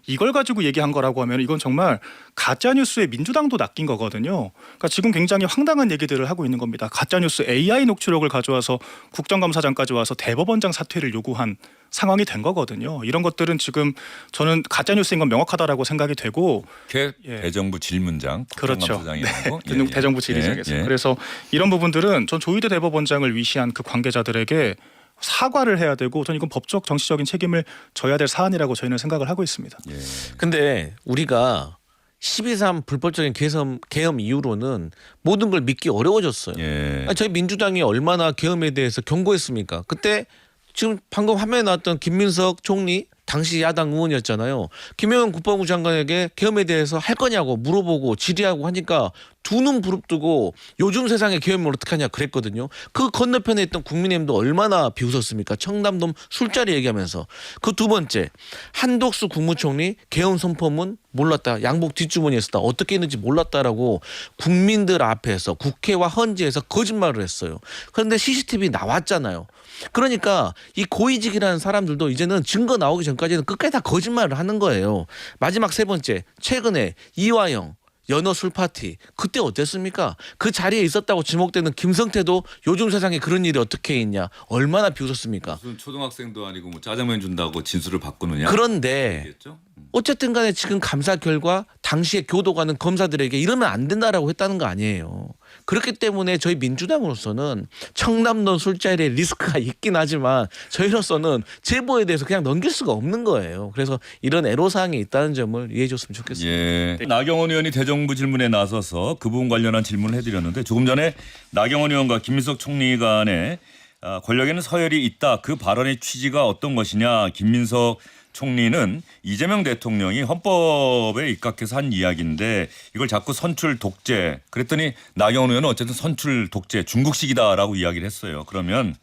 이걸 가지고 얘기한 거라고 하면 이건 정말 가짜 뉴스에 민주당도 낚인 거거든요. 그러니까 지금 굉장히 황당한 얘기들을 하고 있는 겁니다. 가짜 뉴스 AI 녹취록을 가져와서 국정감사장까지 와서 대법원장 사퇴를 요구한 상황이 된 거거든요. 이런 것들은 지금 저는 가짜 뉴스인 건 명확하다라고 생각이 되고 대정부 질문장 그렇죠. 국정감사장이라고 대정부 질의장에서 그래서 이런 부분들은 전 조희대 대법원장을 위시한 그 관계자들에게 사과를 해야 되고 저는 이건 법적 정치적인 책임을 져야 될 사안이라고 저희는 생각을 하고 있습니다. 근데 우리가 12.3 불법적인 계엄 이후로는 모든 걸 믿기 어려워졌어요. 아니, 저희 민주당이 얼마나 계엄에 대해서 경고했습니까? 그때 지금 방금 화면에 나왔던 김민석 총리 당시 야당 의원이었잖아요. 김영현 국방부 장관에게 계엄에 대해서 할 거냐고 물어보고 질의하고 하니까 두 눈 부릅뜨고 요즘 세상에 계엄을 어떻게 하냐 그랬거든요. 그 건너편에 있던 국민의힘도 얼마나 비웃었습니까? 청담동 술자리 얘기하면서. 그 두 번째, 한독수 국무총리 계엄 선포문 몰랐다. 양복 뒷주머니에 있었다. 어떻게 했는지 몰랐다라고 국민들 앞에서 국회와 헌재에서 거짓말을 했어요. 그런데 CCTV 나왔잖아요. 그러니까 이 고위직이라는 사람들도 이제는 증거 나오기 전까지는 끝까지 다 거짓말을 하는 거예요. 마지막 세 번째, 최근에 이화영 연어 술 파티 그때 어땠습니까? 그 자리에 있었다고 지목되는 김성태도 요즘 세상에 그런 일이 어떻게 있냐 얼마나 비웃었습니까? 무슨 초등학생도 아니고 뭐 짜장면 준다고 진술을 바꾸느냐. 그런데 얘기했죠? 어쨌든 간에 지금 감사 결과 당시에 교도관은 검사들에게 이러면 안 된다라고 했다는 거 아니에요. 그렇기 때문에 저희 민주당으로서는 청남동 술자리에 리스크가 있긴 하지만 저희로서는 제보에 대해서 그냥 넘길 수가 없는 거예요. 그래서 이런 애로사항이 있다는 점을 이해해 줬으면 좋겠습니다. 나경원 의원이 대정부 질문에 나서서 그 부분 관련한 질문을 해드렸는데 조금 전에 나경원 의원과 김민석 총리 간에 권력에는 서열이 있다. 그 발언의 취지가 어떤 것이냐. 김민석 총리는 이재명 대통령이 헌법에 입각해서 한 이야기인데 이걸 자꾸 선출 독재 그랬더니 나경원 의원은 어쨌든 선출 독재 중국식이다라고 이야기를 했어요. 그러면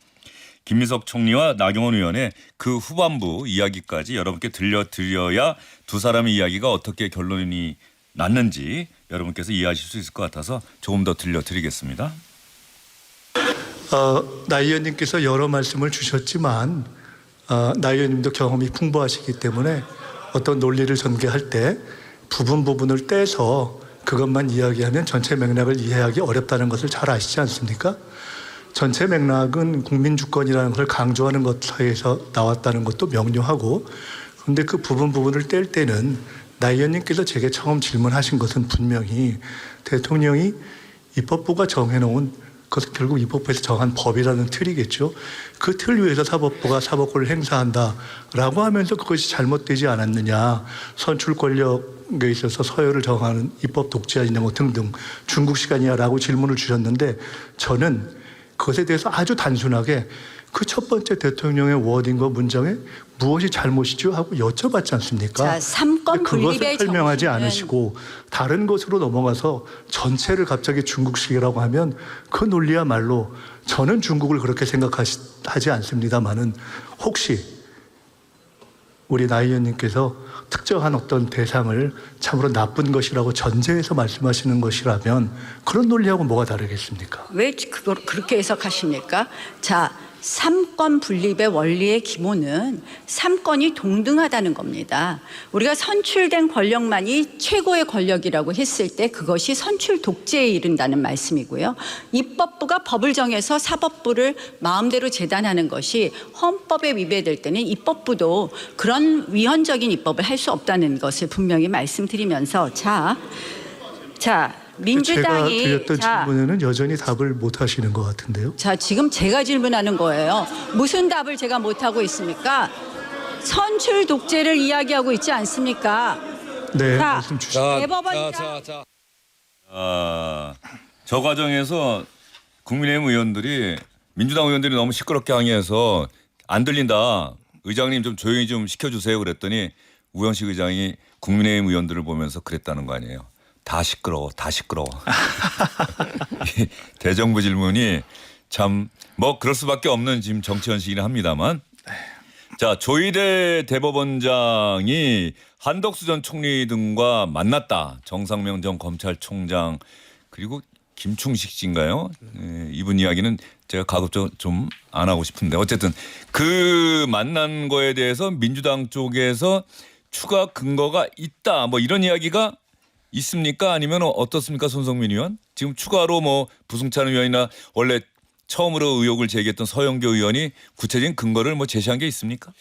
김민석 총리와 나경원 의원의 그 후반부 이야기까지 여러분께 들려드려야 두 사람의 이야기가 어떻게 결론이 났는지 여러분께서 이해하실 수 있을 것 같아서 조금 더 들려드리겠습니다. 나 의원님께서 여러 말씀을 주셨지만 나 의원님도 경험이 풍부하시기 때문에 어떤 논리를 전개할 때 부분을 떼서 그것만 이야기하면 전체 맥락을 이해하기 어렵다는 것을 잘 아시지 않습니까? 전체 맥락은 국민주권이라는 것을 강조하는 것 사이에서 나왔다는 것도 명료하고 그런데 그 부분을 뗄 때는 나 의원님께서 제게 처음 질문하신 것은 분명히 대통령이 입법부가 정해놓은 그것은 결국 입법부에서 정한 법이라는 틀이겠죠. 그 틀 위에서 사법부가 사법권을 행사한다라고 하면서 그것이 잘못되지 않았느냐. 선출 권력에 있어서 서열을 정하는 입법 독재 아니냐 뭐 등등 중국 시간이야라고 질문을 주셨는데 저는 그것에 대해서 아주 단순하게 그 첫 번째 대통령의 워딩과 문장에 무엇이 잘못이죠 하고 여쭤봤지 않습니까? 자, 3권 그것을 분립의 설명하지 정신은 않으시고 다른 것으로 넘어가서 전체를 갑자기 중국식이라고 하면 그 논리야말로 저는 중국을 그렇게 생각하지 않습니다만은 혹시 우리 나 의원님께서 특정한 어떤 대상을 참으로 나쁜 것이라고 전제해서 말씀하시는 것이라면 그런 논리하고 뭐가 다르겠습니까? 왜 그걸 그렇게 해석하십니까? 자, 3권 분립의 원리의 기본은 3권이 동등하다는 겁니다. 우리가 선출된 권력만이 최고의 권력이라고 했을 때 그것이 선출 독재에 이른다는 말씀이고요. 입법부가 법을 정해서 사법부를 마음대로 재단하는 것이 헌법에 위배될 때는 입법부도 그런 위헌적인 입법을 할 수 없다는 것을 분명히 말씀드리면서 자 민주당이 제가 드렸던 질문에는 여전히 답을 못 하시는 것 같은데요. 자, 지금 제가 질문하는 거예요. 무슨 답을 제가 못하고 있습니까? 선출 독재를 이야기하고 있지 않습니까? 네, 자, 말씀 주시죠. 대법원장. 저 과정에서 국민의힘 의원들이 민주당 의원들이 너무 시끄럽게 항의해서 안 들린다. 의장님 좀 조용히 좀 시켜주세요 그랬더니 우영식 의장이 국민의힘 의원들을 보면서 그랬다는 거 아니에요. 다 시끄러워. 대정부 질문이 참 뭐 그럴 수밖에 없는 지금 정치 현실이긴 합니다만 자 조희대 대법원장이 한덕수 전 총리 등과 만났다. 정상명 전 검찰총장 그리고 김충식 씨인가요? 이분 이야기는 제가 가급적 좀 안 하고 싶은데 어쨌든 그 만난 거에 대해서 민주당 쪽에서 추가 근거가 있다. 뭐 이런 이야기가 있습니까? 아니면 어떻습니까, 손성민 의원? 지금 추가로 뭐 부승찬 의원이나 원래 처음으로 의혹을 제기했던 서영교 의원이 구체적인 근거를 뭐 제시한 게 있습니까?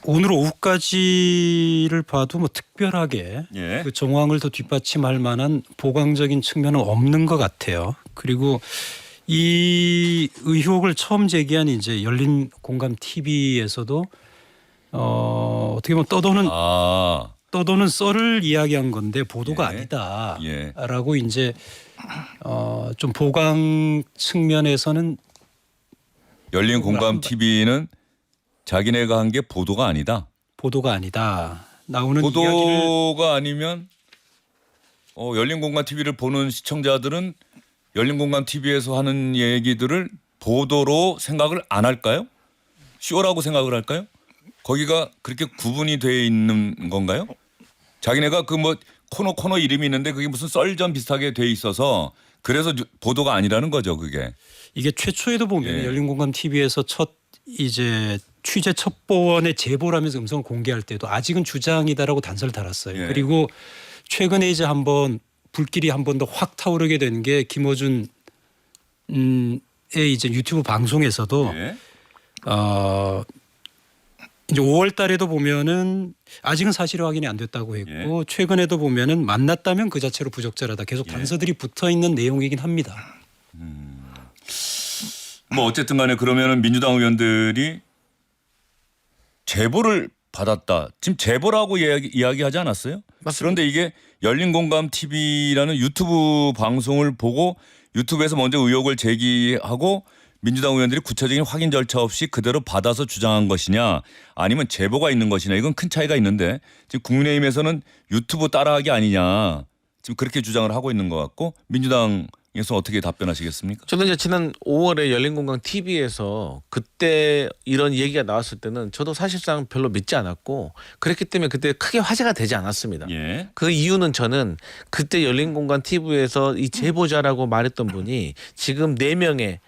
오늘 오후까지를 봐도 뭐 특별하게 예. 그 정황을 더 뒷받침할 만한 보강적인 측면은 없는 것 같아요. 그리고 이 의혹을 처음 제기한 이제 열린 공감 TV에서도 어떻게 보면 떠도는 썰을 이야기한 건데 보도가 예. 아니다라고 이제 좀 보강 측면에서는 열린 공감 TV는 자기네가 한 게 보도가 아니다. 보도가 아니다. 나오는 이야기를 보도가 아니면 열린 공감 TV를 보는 시청자들은 열린 공감 TV에서 하는 얘기들을 보도로 생각을 안 할까요? 쇼라고 생각을 할까요? 거기가 그렇게 구분이 돼 있는 건가요? 자기네가 그 뭐 코너 이름이 있는데 그게 무슨 썰전 비슷하게 돼 있어서 그래서 보도가 아니라는 거죠, 그게. 이게 최초에도 보면 예. 열린공감 TV에서 첫 이제 취재 첩보원의 제보라면서 음성을 공개할 때도 아직은 주장이다라고 단서를 달았어요. 예. 그리고 최근에 이제 한번 불길이 한 번 더 확 타오르게 된 게 김어준의 이제 유튜브 방송에서도 예. 이제 5월 달에도 보면은 아직은 사실 확인이 안 됐다고 했고 최근에도 보면은 만났다면 그 자체로 부적절하다. 계속 단서들이 붙어 있는 내용이긴 합니다. 뭐 어쨌든 간에 그러면은 민주당 의원들이 제보를 받았다. 지금 제보라고 이야기하지 않았어요? 맞습니다. 그런데 이게 열린공감 TV라는 유튜브 방송을 보고 유튜브에서 먼저 의혹을 제기하고 민주당 의원들이 구체적인 확인 절차 없이 그대로 받아서 주장한 것이냐 아니면 제보가 있는 것이냐 이건 큰 차이가 있는데 지금 국민의힘에서는 유튜브 따라하기 아니냐 지금 그렇게 주장을 하고 있는 것 같고 민주당에서 어떻게 답변하시겠습니까? 저는 이제 지난 5월에 열린공감 TV에서 그때 이런 얘기가 나왔을 때는 저도 사실상 별로 믿지 않았고 그랬기 때문에 그때 크게 화제가 되지 않았습니다. 예. 그 이유는 저는 그때 열린공감 TV에서 이 제보자라고 말했던 분이 지금 4명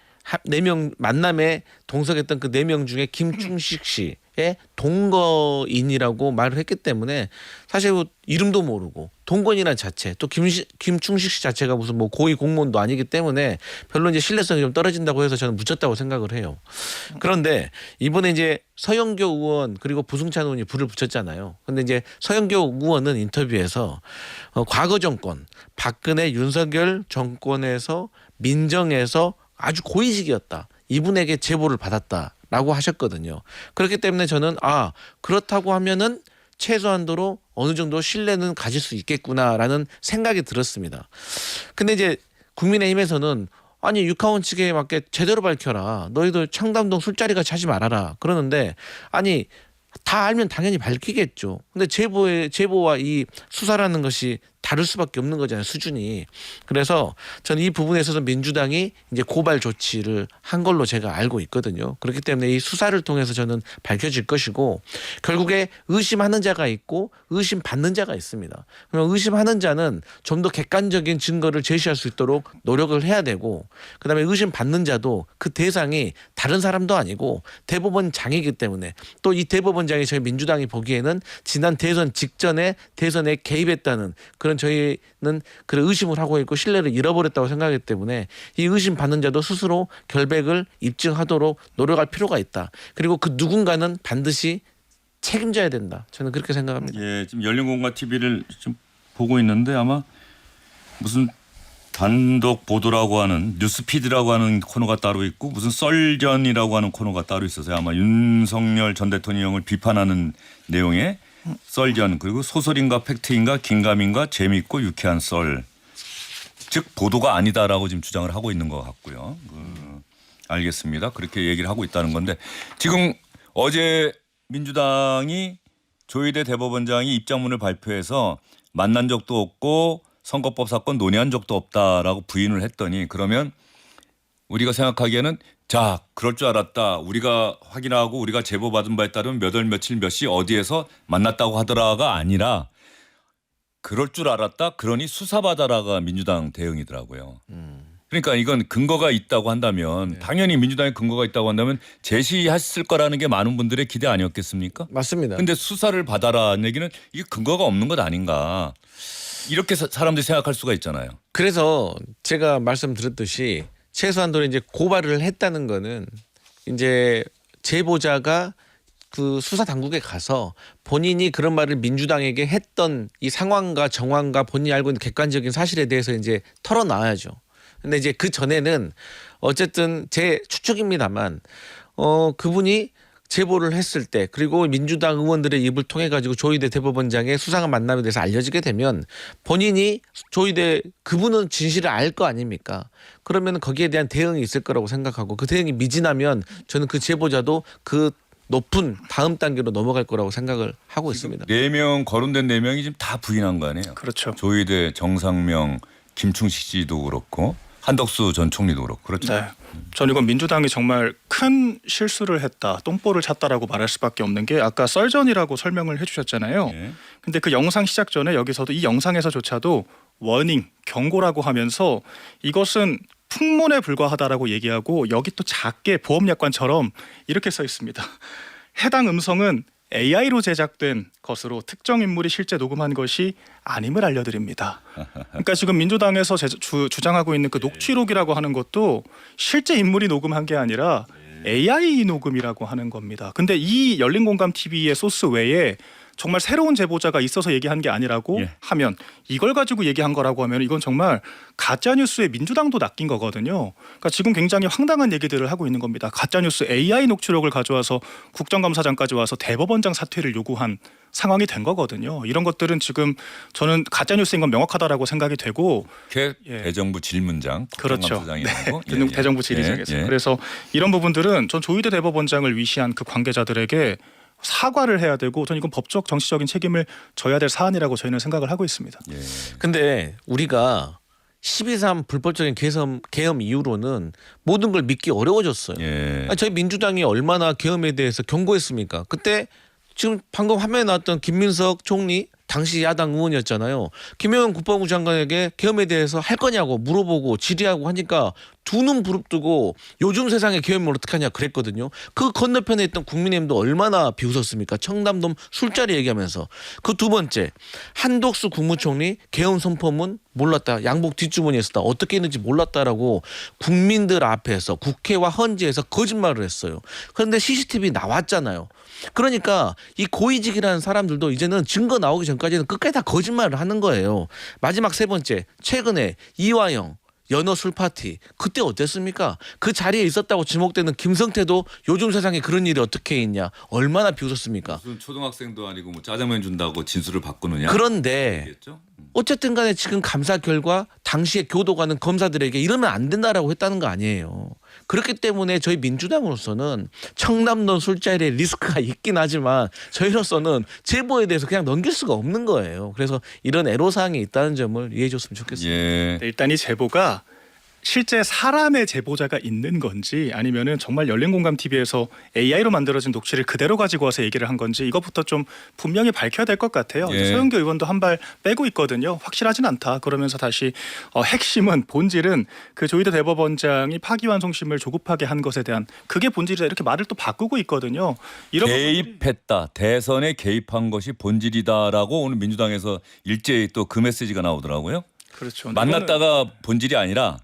만남에 동석했던 그 4명 중에 김충식 씨의 동거인이라고 말을 했기 때문에 사실 뭐 이름도 모르고 동거인이라는 자체 또 김충식 씨 자체가 무슨 뭐 고위 공무원도 아니기 때문에 별로 이제 신뢰성이 좀 떨어진다고 해서 저는 묻혔다고 생각을 해요. 그런데 이번에 이제 서영교 의원 그리고 부승찬 의원이 불을 붙였잖아요. 근데 이제 서영교 의원은 인터뷰에서 과거 정권 박근혜 윤석열 정권에서 민정에서 아주 고위직이었다. 이분에게 제보를 받았다라고 하셨거든요. 그렇기 때문에 저는 그렇다고 하면은 최소한도로 어느 정도 신뢰는 가질 수 있겠구나라는 생각이 들었습니다. 근데 이제 국민의힘에서는 아니 육하원 측에 맞게 제대로 밝혀라. 너희들 청담동 술자리 같이 하지 말아라. 그러는데 아니 다 알면 당연히 밝히겠죠. 근데 제보와 이 수사라는 것이 다를 수밖에 없는 거잖아요, 수준이. 그래서 저는 이 부분에 있어서 민주당이 이제 고발 조치를 한 걸로 제가 알고 있거든요. 그렇기 때문에 이 수사를 통해서 저는 밝혀질 것이고 결국에 의심하는 자가 있고 의심받는 자가 있습니다. 그러면 의심하는 자는 좀 더 객관적인 증거를 제시할 수 있도록 노력을 해야 되고 그다음에 의심받는 자도 그 대상이 다른 사람도 아니고 대법원장이기 때문에 또 이 대법원장이 저희 민주당이 보기에는 지난 대선 직전에 대선에 개입했다는 그런 저희는 그런 의심을 하고 있고 신뢰를 잃어버렸다고 생각하기 때문에 이 의심 받는 자도 스스로 결백을 입증하도록 노력할 필요가 있다. 그리고 그 누군가는 반드시 책임져야 된다. 저는 그렇게 생각합니다. 예, 지금 열린공감 TV를 좀 보고 있는데 아마 무슨 단독 보도라고 하는 뉴스피드라고 하는 코너가 따로 있고 무슨 썰전이라고 하는 코너가 따로 있어서 아마 윤석열 전 대통령을 비판하는 내용의 썰전 그리고 소설인가 팩트인가 긴가민가 재미있고 유쾌한 썰 즉 보도가 아니다라고 지금 주장을 하고 있는 것 같고요. 알겠습니다. 그렇게 얘기를 하고 있다는 건데 지금 어제 민주당이 조희대 대법원장이 입장문을 발표해서 만난 적도 없고 선거법 사건 논의한 적도 없다라고 부인을 했더니 그러면 우리가 생각하기에는 자 그럴 줄 알았다. 우리가 확인하고 우리가 제보받은 바에 따르면 몇 월 며칠 몇 시 어디에서 만났다고 하더라가 아니라 그럴 줄 알았다. 그러니 수사받아라가 민주당 대응이더라고요. 그러니까 이건 근거가 있다고 한다면 당연히 민주당에 근거가 있다고 한다면 제시했을 거라는 게 많은 분들의 기대 아니었겠습니까? 맞습니다. 근데 수사를 받아라는 얘기는 이게 근거가 없는 것 아닌가. 이렇게 사람들이 생각할 수가 있잖아요. 그래서 제가 말씀드렸듯이 최소한도 이제 고발을 했다는 거는 이제 제보자가 그 수사 당국에 가서 본인이 그런 말을 민주당에게 했던 이 상황과 정황과 본인이 알고 있는 객관적인 사실에 대해서 이제 털어놔야죠. 근데 이제 그 전에는 어쨌든 제 추측입니다만 그분이 제보를 했을 때 그리고 민주당 의원들의 입을 통해 가지고 조희대 대법원장의 수상한 만남에 대해서 알려지게 되면 본인이 조희대 그분은 진실을 알 거 아닙니까? 그러면 거기에 대한 대응이 있을 거라고 생각하고 그 대응이 미진하면 저는 그 제보자도 그 높은 다음 단계로 넘어갈 거라고 생각을 하고 있습니다. 4명 거론된 4명이 지금 다 부인한 거 아니에요? 그렇죠. 조희대, 정상명, 김충식 씨도 그렇고 한덕수 전 총리도 그렇고 그렇죠. 네. 전 이건 민주당이 정말 큰 실수를 했다, 똥볼을 찼다라고 말할 수밖에 없는 게 아까 썰전이라고 설명을 해주셨잖아요. 예. 근데 그 영상 시작 전에 여기서도 이 영상에서조차도 워닝, 경고라고 하면서 이것은 풍문에 불과하다라고 얘기하고 여기 또 작게 보험약관처럼 이렇게 써 있습니다. 해당 음성은 AI로 제작된 것으로 특정 인물이 실제 녹음한 것이 아님을 알려드립니다. 그러니까 지금 민주당에서 주장하고 있는 그 녹취록이라고 하는 것도 실제 인물이 녹음한 게 아니라 AI 녹음이라고 하는 겁니다. 근데 이 열린공감 TV의 소스 외에 정말 새로운 제보자가 있어서 얘기한 게 아니라고 하면 이걸 가지고 얘기한 거라고 하면 이건 정말 가짜 뉴스에 민주당도 낚인 거거든요. 그러니까 지금 굉장히 황당한 얘기들을 하고 있는 겁니다. 가짜 뉴스 AI 녹취록을 가져와서 국정감사장까지 와서 대법원장 사퇴를 요구한 상황이 된 거거든요. 이런 것들은 지금 저는 가짜 뉴스인 건 명확하다라고 생각이 되고 대정부 질문장, 그렇죠. 국정감사장이 아니고 대정부 질의장에서 그래서 이런 부분들은 전 조희대 대법원장을 위시한 그 관계자들에게 사과를 해야 되고 저는 이건 법적 정치적인 책임을 져야 될 사안이라고 저희는 생각을 하고 있습니다. 근데 우리가 12.3 불법적인 계엄 이후로는 모든 걸 믿기 어려워졌어요. 아니, 저희 민주당이 얼마나 계엄에 대해서 경고했습니까? 그때 지금 방금 화면에 나왔던 김민석 총리 당시 야당 의원이었잖아요. 김영현 국방부 장관에게 계엄에 대해서 할 거냐고 물어보고 질의하고 하니까 두 눈 부릅뜨고 요즘 세상에 계엄을 어떻게 하냐 그랬거든요. 그 건너편에 있던 국민의힘도 얼마나 비웃었습니까? 청담동 술자리 얘기하면서. 그 두 번째 한덕수 국무총리 계엄 선포문 몰랐다. 양복 뒷주머니에 있었다. 어떻게 했는지 몰랐다라고 국민들 앞에서 국회와 헌재에서 거짓말을 했어요. 그런데 CCTV 나왔잖아요. 그러니까 이 고위직이라는 사람들도 이제는 증거 나오기 전까지는 끝까지 다 거짓말을 하는 거예요. 마지막 세 번째 최근에 이화영 연어 술 파티 그때 어땠습니까? 그 자리에 있었다고 지목되는 김성태도 요즘 세상에 그런 일이 어떻게 있냐 얼마나 비웃었습니까? 무슨 초등학생도 아니고 뭐 짜장면 준다고 진술을 바꾸느냐. 그런데 얘기했죠? 어쨌든 간에 지금 감사 결과 당시에 교도관은 검사들에게 이러면 안 된다라고 했다는 거 아니에요. 그렇기 때문에 저희 민주당으로서는 청남동 술자리에 리스크가 있긴 하지만 저희로서는 제보에 대해서 그냥 넘길 수가 없는 거예요. 그래서 이런 애로사항이 있다는 점을 이해해 줬으면 좋겠습니다. 일단 이 제보가 실제 사람의 제보자가 있는 건지 아니면은 정말 열린공감 TV에서 AI로 만들어진 녹취를 그대로 가지고 와서 얘기를 한 건지 이것부터 좀 분명히 밝혀야 될 것 같아요. 소영교 의원도 한 발 빼고 있거든요. 확실하진 않다. 그러면서 다시 핵심은 본질은 그 조희대 대법원장이 파기환송심을 조급하게 한 것에 대한 그게 본질이다. 이렇게 말을 또 바꾸고 있거든요. 이런 개입했다. 대선에 개입한 것이 본질이다라고 오늘 민주당에서 일제히 또 그 메시지가 나오더라고요. 그렇죠. 만났다가 본질이 아니라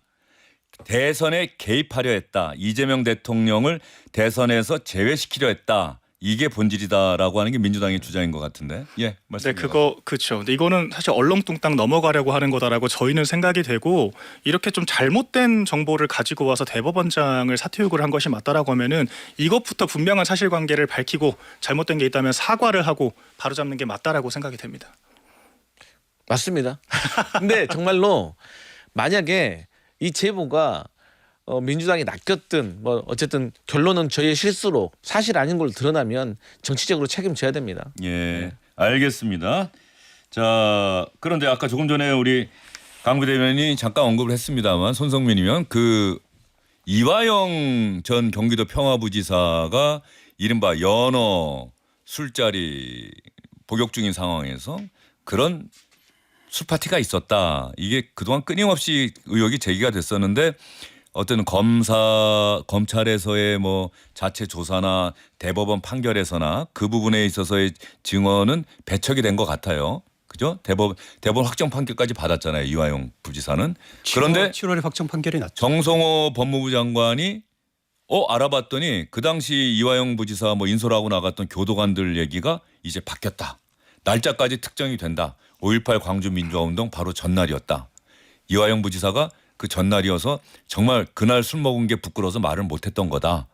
대선에 개입하려 했다. 이재명 대통령을 대선에서 제외시키려 했다. 이게 본질이다라고 하는 게 민주당의 주장인 것 같은데. 말씀. 네, 그렇죠. 근데 이거는 사실 얼렁뚱땅 넘어가려고 하는 거다라고 저희는 생각이 되고 이렇게 좀 잘못된 정보를 가지고 와서 대법원장을 사퇴 요구를 한 것이 맞다라고 하면은 이것부터 분명한 사실관계를 밝히고 잘못된 게 있다면 사과를 하고 바로잡는 게 맞다라고 생각이 됩니다. 맞습니다. 근데 정말로 만약에 이 제보가 민주당이 낚였든 뭐 어쨌든 결론은 저희의 실수로 사실 아닌 걸로 드러나면 정치적으로 책임져야 됩니다. 알겠습니다. 자, 그런데 아까 조금 전에 우리 강 부대변인이 잠깐 언급을 했습니다만 손성민이면 그 이화영 전 경기도 평화부지사가 이른바 연어 술자리 복역 중인 상황에서 그런 술 파티가 있었다. 이게 그동안 끊임없이 의혹이 제기가 됐었는데 어떤 검찰에서의 뭐 자체 조사나 대법원 판결에서나 그 부분에 있어서의 증언은 배척이 된 것 같아요. 그죠? 대법원 확정 판결까지 받았잖아요. 이화영 부지사는. 그런데 7월에 확정 판결이 났죠. 정성호 법무부 장관이 알아봤더니 그 당시 이화영 부지사 뭐 인솔하고 나갔던 교도관들 얘기가 이제 바뀌었다. 날짜까지 특정이 된다. 5.18 광주 민주화운동 바로 전날이었다. 이화영 부지사가 그 전날이어서 정말 그날 술 먹은 게 부끄러워서 말을 못했던 거다.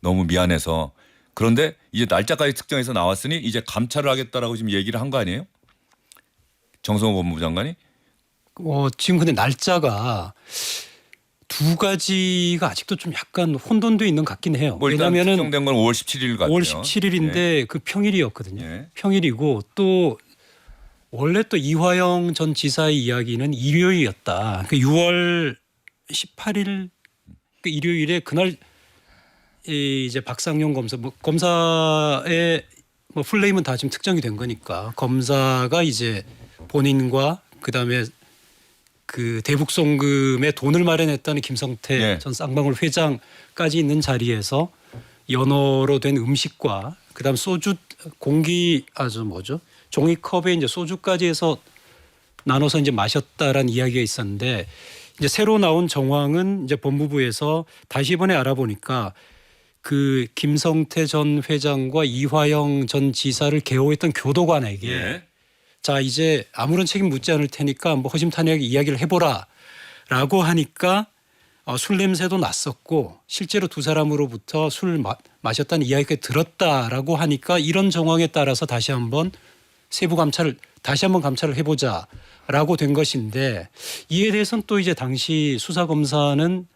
너무 미안해서. 그런데 이제 날짜까지 특정해서 나왔으니 이제 감찰을 하겠다라고 지금 얘기를 한 거 아니에요? 정성호 법무부 장관이? 지금 근데 날짜가 두 가지가 아직도 좀 약간 혼돈돼 있는 것 같긴 해요. 뭐 일단 왜냐하면은 특정된 건 5월 17일 같아요. 5월 17일인데 그 평일이었거든요. 예. 평일이고 또 원래 또 이화영 전 지사의 이야기는 일요일이었다. 그 6월 18일 그 일요일에 그날 이제 박상용 검사 검사의 뭐 풀네임은 다 지금 특정이 된 거니까 검사가 이제 본인과 그다음에 그 대북송금에 돈을 마련했다는 김성태 예. 전 쌍방울 회장까지 있는 자리에서 연어로 된 음식과 그다음 소주 종이컵에 이제 소주까지 해서 나눠서 이제 마셨다라는 이야기가 있었는데 이제 새로 나온 정황은 이제 법무부에서 다시 이번에 알아보니까 그 김성태 전 회장과 이화영 전 지사를 개호했던 교도관에게 예. 자 이제 아무런 책임 묻지 않을 테니까 뭐 허심탄회하게 이야기를 해보라라고 하니까 술 냄새도 났었고 실제로 두 사람으로부터 술 마셨다는 이야기가 들었다라고 하니까 이런 정황에 따라서 다시 한번 세부 감찰을 해보자라고 된 것인데 이에 대해서는 또 이제 당시 수사 검사는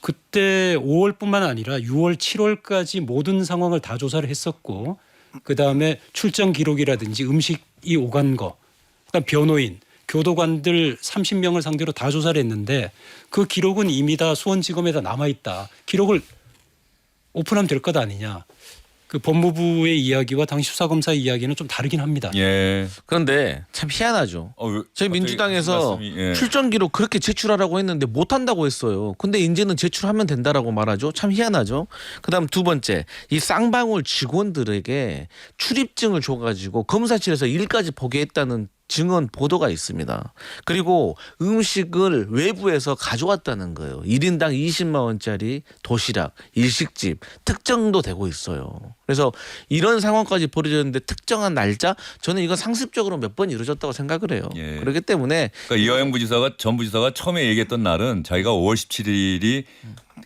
그때 5월뿐만 아니라 6월, 7월까지 모든 상황을 다 조사를 했었고 그다음에 출정 기록이라든지 음식이 오간 거, 그다음 변호인, 교도관들 30명을 상대로 다 조사를 했는데 그 기록은 이미 다 수원지검에다 남아 있다. 기록을 오픈하면 될 것 아니냐. 그 법무부의 이야기와 당시 수사검사의 이야기는 좀 다르긴 합니다. 예. 그런데 참 희한하죠. 저희 민주당에서 예. 출정 기록 그렇게 제출하라고 했는데 못 한다고 했어요. 근데 이제는 제출하면 된다라고 말하죠. 참 희한하죠. 그다음 두 번째, 이 쌍방울 직원들에게 출입증을 줘가지고 검사실에서 일까지 보게 했다는 증언 보도가 있습니다. 그리고 음식을 외부에서 가져왔다는 거예요. 1인당 20만 원짜리 도시락, 일식집 특정도 되고 있어요. 그래서 이런 상황까지 벌어졌는데 특정한 날짜 저는 이건 상습적으로 몇 번 이루어졌다고 생각을 해요. 예. 그렇기 때문에 그러니까 이화영 부지사가 전 부지사가 처음에 얘기했던 날은 자기가 5월 17일이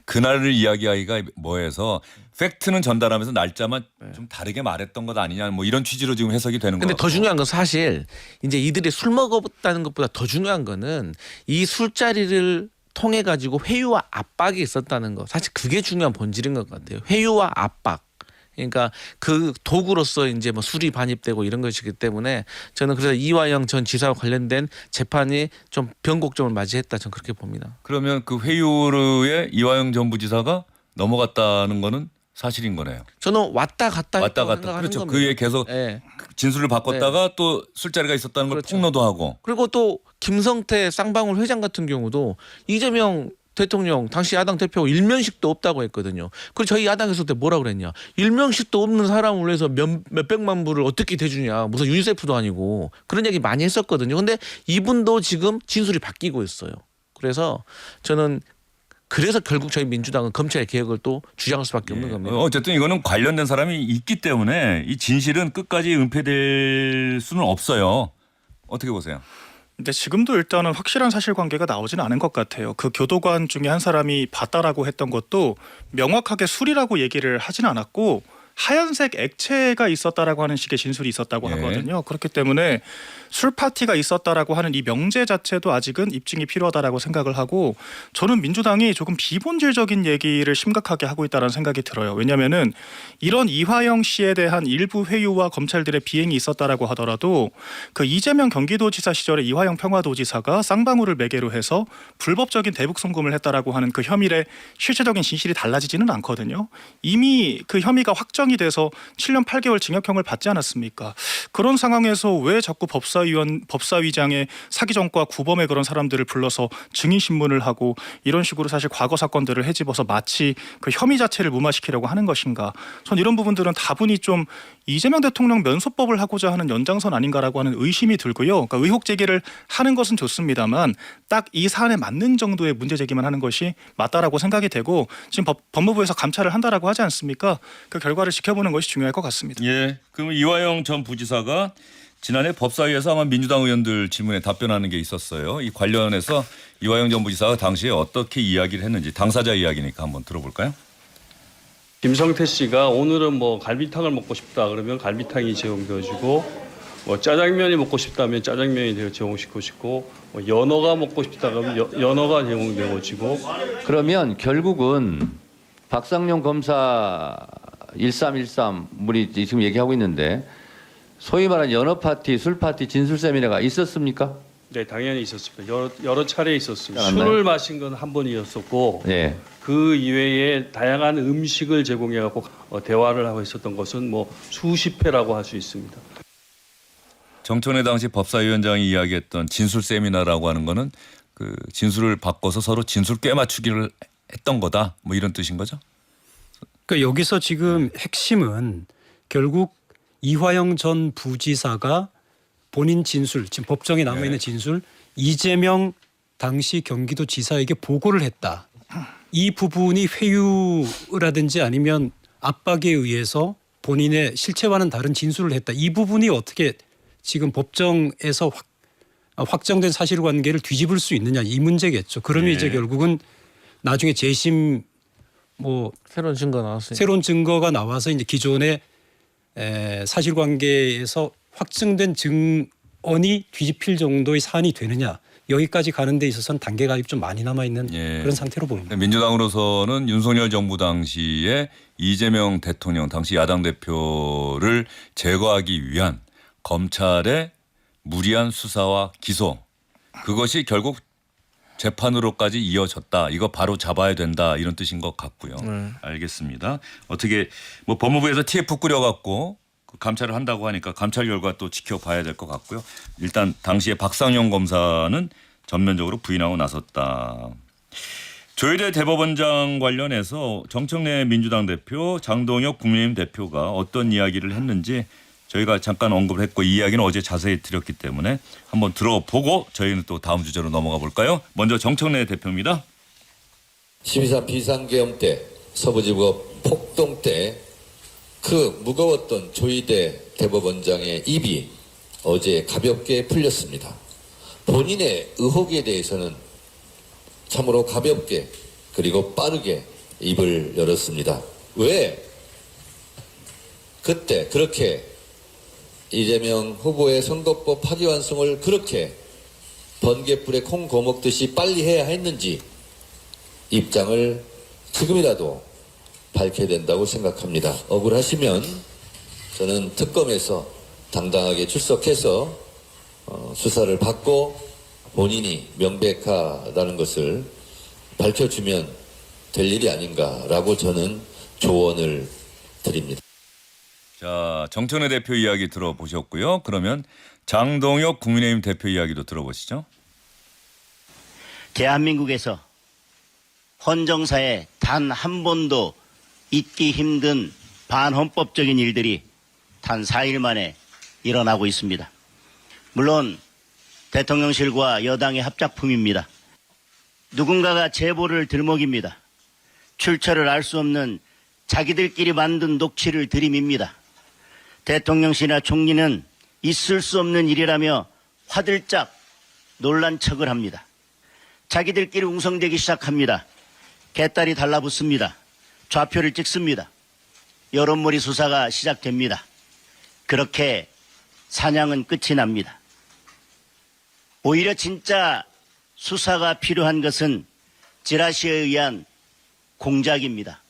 그날을 이야기하기가 뭐해서 팩트는 전달하면서 날짜만 좀 다르게 말했던 것 아니냐 뭐 이런 취지로 지금 해석이 되는 거예요. 근데 더 중요한 건 사실 이제 이들이 술 먹었다는 것보다 더 중요한 거는 이 술자리를 통해 가지고 회유와 압박이 있었다는 거. 사실 그게 중요한 본질인 것 같아요. 회유와 압박. 그러니까 그 도구로서 이제 뭐 술이 반입되고 이런 것이기 때문에 저는 그래서 이화영 전 지사와 관련된 재판이 좀 변곡점을 맞이했다 저는 그렇게 봅니다. 그러면 그 회유에 이화영 전 부지사가 넘어갔다는 거는 사실인 거네요. 저는 왔다 갔다 왔다 했다고 갔다. 생각하는 그렇죠. 겁니다. 그에 계속 예. 진술을 바꿨다가 또 술자리가 있었다는 걸 그렇죠. 폭로도 하고. 그리고 또 김성태 쌍방울 회장 같은 경우도 이재명 대통령 당시 야당 대표 일면식도 없다고 했거든요. 그리고 저희 야당에서 그때 뭐라 그랬냐. 일면식도 없는 사람을 위해서 몇백만 불을 어떻게 대주냐. 무슨 유니세프도 아니고 그런 얘기 많이 했었거든요. 근데 이분도 지금 진술이 바뀌고 있어요. 그래서 저는 그래서 결국 저희 민주당은 검찰의 개혁을 또 주장할 수밖에 없는 겁니다. 어쨌든 이거는 관련된 사람이 있기 때문에 이 진실은 끝까지 은폐될 수는 없어요. 어떻게 보세요? 근데 지금도 일단은 확실한 사실관계가 나오지는 않은 것 같아요. 그 교도관 중에 한 사람이 봤다라고 했던 것도 명확하게 술이라고 얘기를 하진 않았고 하얀색 액체가 있었다라고 하는 식의 진술이 있었다고 예. 하거든요. 그렇기 때문에 술 파티가 있었다라고 하는 이 명제 자체도 아직은 입증이 필요하다라고 생각을 하고 저는 민주당이 조금 비본질적인 얘기를 심각하게 하고 있다는 생각이 들어요. 왜냐하면은 이런 이화영 씨에 대한 일부 회유와 검찰들의 비행이 있었다라고 하더라도 그 이재명 경기도지사 시절에 이화영 평화도지사가 쌍방울을 매개로 해서 불법적인 대북 송금을 했다라고 하는 그 혐의의 실체적인 진실이 달라지지는 않거든요. 이미 그 혐의가 확정이 확정이 돼서 7년 8개월 징역형을 받지 않았습니까? 그런 상황에서 왜 자꾸 법사위장의 사기 전과 구범의 그런 사람들을 불러서 증인 신문을 하고 이런 식으로 사실 과거 사건들을 헤집어서 마치 그 혐의 자체를 무마시키려고 하는 것인가? 전 이런 부분들은 다분히 좀 이재명 대통령 면소법을 하고자 하는 연장선 아닌가라고 하는 의심이 들고요. 그러니까 의혹 제기를 하는 것은 좋습니다만 딱 이 사안에 맞는 정도의 문제 제기만 하는 것이 맞다라고 생각이 되고 지금 법무부에서 감찰을 한다라고 하지 않습니까? 그 결과를 지켜보는 것이 중요할 것 같습니다. 예. 그럼 이화영 전 부지사가 지난해 법사위에서 아마 민주당 의원들 질문에 답변하는 게 있었어요. 이 관련해서 이화영 전 부지사가 당시에 어떻게 이야기를 했는지 당사자 이야기니까 한번 들어볼까요? 김성태 씨가 오늘은 뭐 갈비탕을 먹고 싶다 그러면 갈비탕이 제공되어지고 뭐 짜장면이 먹고 싶다면 짜장면이 제공시키고 뭐 연어가 먹고 싶다 그러면 연어가 제공되어지고 그러면 결국은 박상용 검사 1313 우리 지금 얘기하고 있는데 소위 말하는 연어 파티, 술 파티, 진술 세미나가 있었습니까? 네 당연히 있었습니다. 여러 차례 있었습니다. 않나요? 술을 마신 건 한 번이었었고 예. 그 이외에 다양한 음식을 제공해갖고 대화를 하고 있었던 것은 뭐 수십 회라고 할 수 있습니다. 정청래 당시 법사위원장이 이야기했던 진술 세미나라고 하는 거는 그 진술을 바꿔서 서로 진술 꿰맞추기를 했던 거다. 뭐 이런 뜻인 거죠? 그러니까 여기서 지금 핵심은 결국 이화영 전 부지사가 본인 진술, 지금 법정에 남아있는 진술, 이재명 당시 경기도지사에게 보고를 했다. 이 부분이 회유라든지 아니면 압박에 의해서 본인의 실체와는 다른 진술을 했다. 이 부분이 어떻게 지금 법정에서 확정된 사실관계를 뒤집을 수 있느냐 이 문제겠죠. 그러면 이제 결국은 나중에 재심 뭐 새로운 증거 나왔어요. 새로운 증거가 나와서 이제 기존의 사실관계에서 확증된 증언이 뒤집힐 정도의 사안이 되느냐 여기까지 가는 데 있어서는 단계가 좀 많이 남아있는 그런 상태로 보입니다. 민주당으로서는 윤석열 정부 당시에 이재명 대통령 당시 야당 대표를 제거하기 위한 검찰의 무리한 수사와 기소 그것이 결국 재판으로까지 이어졌다. 이거 바로 잡아야 된다. 이런 뜻인 것 같고요. 알겠습니다. 어떻게 뭐 법무부에서 TF 꾸려갖고 감찰을 한다고 하니까 감찰 결과 또 지켜봐야 될 것 같고요. 일단 당시에 박상용 검사는 전면적으로 부인하고 나섰다. 조희대 대법원장 관련해서 정청래 민주당 대표, 장동혁 국민의힘 대표가 어떤 이야기를 했는지 저희가 잠깐 언급을 했고 이 이야기는 어제 자세히 드렸기 때문에 한번 들어보고 저희는 또 다음 주제로 넘어가 볼까요? 먼저 정청래 대표입니다. 12.3 비상계엄 때 서부지법 폭동 때 그 무거웠던 조희대 대법원장의 입이 어제 가볍게 풀렸습니다. 본인의 의혹에 대해서는 참으로 가볍게 그리고 빠르게 입을 열었습니다. 왜 그때 그렇게 이재명 후보의 선거법 파기환송을 그렇게 번갯불에 콩 거먹듯이 빨리 해야 했는지 입장을 지금이라도 밝혀야 된다고 생각합니다. 억울하시면 저는 특검에서 당당하게 출석해서 수사를 받고 본인이 명백하다는 것을 밝혀주면 될 일이 아닌가라고 저는 조언을 드립니다. 자, 정청래 대표 이야기 들어보셨고요. 그러면 장동혁 국민의힘 대표 이야기도 들어보시죠. 대한민국에서 헌정사에 단 한 번도 있기 힘든 반헌법적인 일들이 단 4일 만에 일어나고 있습니다. 물론 대통령실과 여당의 합작품입니다. 누군가가 제보를 들먹입니다. 출처를 알 수 없는 자기들끼리 만든 녹취를 들이밉니다. 대통령실이나 총리는 있을 수 없는 일이라며 화들짝 놀란 척을 합니다. 자기들끼리 웅성대기 시작합니다. 개딸이 달라붙습니다. 좌표를 찍습니다. 여론몰이 수사가 시작됩니다. 그렇게 사냥은 끝이 납니다. 오히려 진짜 수사가 필요한 것은 지라시에 의한 공작입니다.